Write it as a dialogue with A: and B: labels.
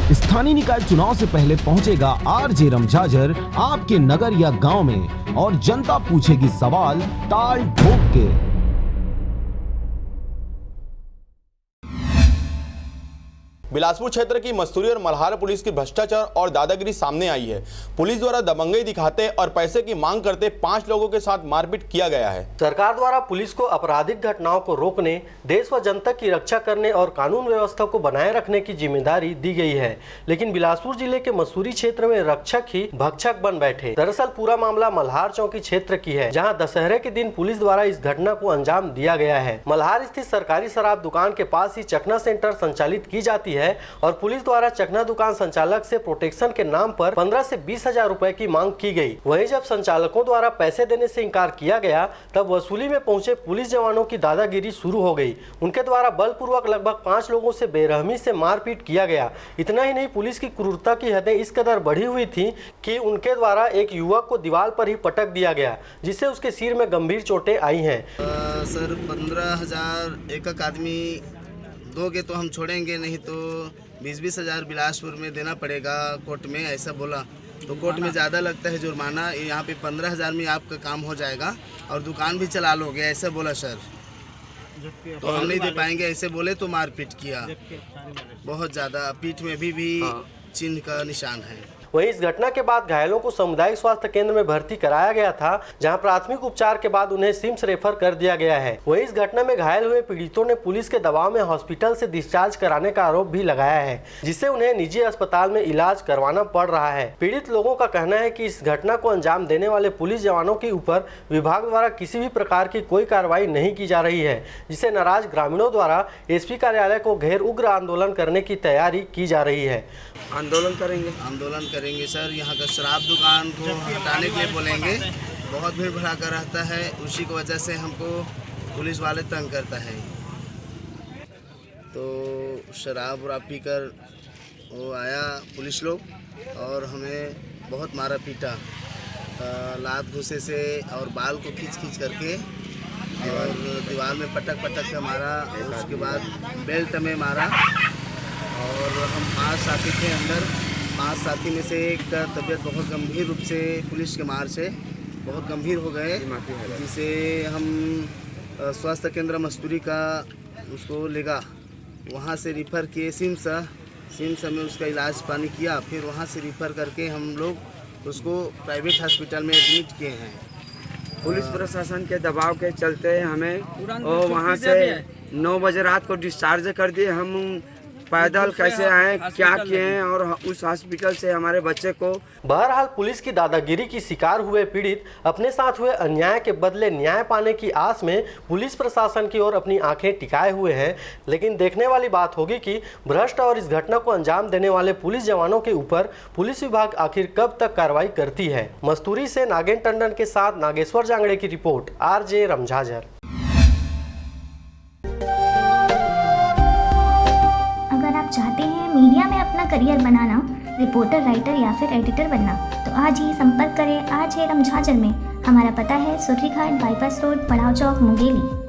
A: स्थानीय निकाय चुनाव से पहले पहुंचेगा आरजे रमझाझर आपके नगर या गांव में और जनता पूछेगी सवाल ताल ठोक के।
B: बिलासपुर क्षेत्र की मस्तूरी और मल्हार पुलिस की भ्रष्टाचार और दादागिरी सामने आई है। पुलिस द्वारा दबंगई दिखाते और पैसे की मांग करते 5 लोगों के साथ मारपीट किया गया है।
C: सरकार द्वारा पुलिस को आपराधिक घटनाओं को रोकने, देश व जनता की रक्षा करने और कानून व्यवस्था को बनाए रखने की जिम्मेदारी दी गई है, लेकिन बिलासपुर जिले के मस्तूरी क्षेत्र में रक्षक ही भक्षक बन बैठे। दरअसल पूरा मामला मल्हार चौकी क्षेत्र की है, जहाँ दशहरे के दिन पुलिस द्वारा इस घटना को अंजाम दिया गया है। मल्हार स्थित सरकारी शराब दुकान के पास ही चखना सेंटर संचालित की जाती है और पुलिस द्वारा चखना दुकान संचालक से प्रोटेक्शन के नाम पर 15 से 20 हजार रुपए की मांग की गई। वहीं जब संचालकों द्वारा पैसे देने से इनकार किया गया, तब वसूली में पहुंचे पुलिस जवानों की दादागिरी शुरू हो गई। उनके द्वारा बलपूर्वक लगभग 5 लोगों से बेरहमी से मारपीट किया गया। इतना ही नहीं, पुलिस की क्रूरता की हदें इस कदर बढ़ी हुई थी कि उनके द्वारा एक युवक को दीवार पर ही पटक दिया गया, जिससे उसके सिर में गंभीर चोटें आई हैं।
D: सर 15,000 एक आदमी दोगे तो हम छोड़ेंगे, नहीं तो 20-20 हजार बिलासपुर में देना पड़ेगा कोर्ट में, ऐसा बोला। तो कोर्ट में ज़्यादा लगता है जुर्माना, यहाँ पे 15,000 में आपका काम हो जाएगा और दुकान भी चला लोगे, ऐसा बोला सर। तो हम नहीं दे पाएंगे, ऐसे बोले तो मारपीट किया बहुत ज़्यादा। पीठ में भी चिन्ह का निशान है।
C: वहीं इस घटना के बाद घायलों को सामुदायिक स्वास्थ्य केंद्र में भर्ती कराया गया था, जहां प्राथमिक उपचार के बाद उन्हें सिम्स रेफर कर दिया गया है। वहीं इस घटना में घायल हुए पीड़ितों ने पुलिस के दबाव में हॉस्पिटल से डिस्चार्ज कराने का आरोप भी लगाया है, जिससे उन्हें निजी अस्पताल में इलाज करवाना पड़ रहा है। पीड़ित लोगों का कहना है कि इस घटना को अंजाम देने वाले पुलिस जवानों के ऊपर विभाग द्वारा किसी भी प्रकार की कोई कार्रवाई नहीं की जा रही है, जिससे नाराज ग्रामीणों द्वारा एसपी कार्यालय को घेर उग्र आंदोलन करने की तैयारी की जा रही है।
D: आंदोलन करेंगे सर। यहाँ का शराब दुकान को हटाने के लिए बोलेंगे। बहुत भीड़ भड़ाका रहता है, उसी की वजह से हमको पुलिस वाले तंग करता है। तो शराब वराब पीकर वो आया पुलिस लोग और हमें बहुत मारा पीटा, लात घुसे से और बाल को खींच करके और दीवार में पटक के मारा। उसके बाद बेल्ट में मारा और हम 5 साथी थे अंदर। 5 साथी में से एक का तबीयत बहुत गंभीर रूप से पुलिस के मार से बहुत गंभीर हो गए, जिसे हम स्वास्थ्य केंद्र मस्तूरी का उसको लेगा, वहाँ से रिफ़र किए सिम्स में उसका इलाज पानी किया। फिर वहाँ से रिफ़र करके हम लोग उसको प्राइवेट हॉस्पिटल में एडमिट किए हैं।
E: पुलिस प्रशासन के दबाव के चलते हमें और वहाँ से 9 बजे रात को डिस्चार्ज कर दिए। हम पैदल कैसे आए, क्या किए हैं और उस हॉस्पिटल से हमारे बच्चे को।
C: बहरहाल पुलिस की दादागिरी की शिकार हुए पीड़ित अपने साथ हुए अन्याय के बदले न्याय पाने की आस में पुलिस प्रशासन की ओर अपनी आंखें टिकाए हुए हैं। लेकिन देखने वाली बात होगी कि भ्रष्ट और इस घटना को अंजाम देने वाले पुलिस जवानों के ऊपर पुलिस विभाग आखिर कब तक कार्रवाई करती है। मस्तूरी से नागेन टंडन के साथ नागेश्वर जांगड़े की रिपोर्ट, आरजे रमझाझर।
F: चाहते हैं मीडिया में अपना करियर बनाना, रिपोर्टर, राइटर या फिर एडिटर बनना, तो आज ही संपर्क करें आरजे रमझाझर में। हमारा पता है सुर्रीघाट बाईपास रोड, पड़ाव चौक, मुंगेली।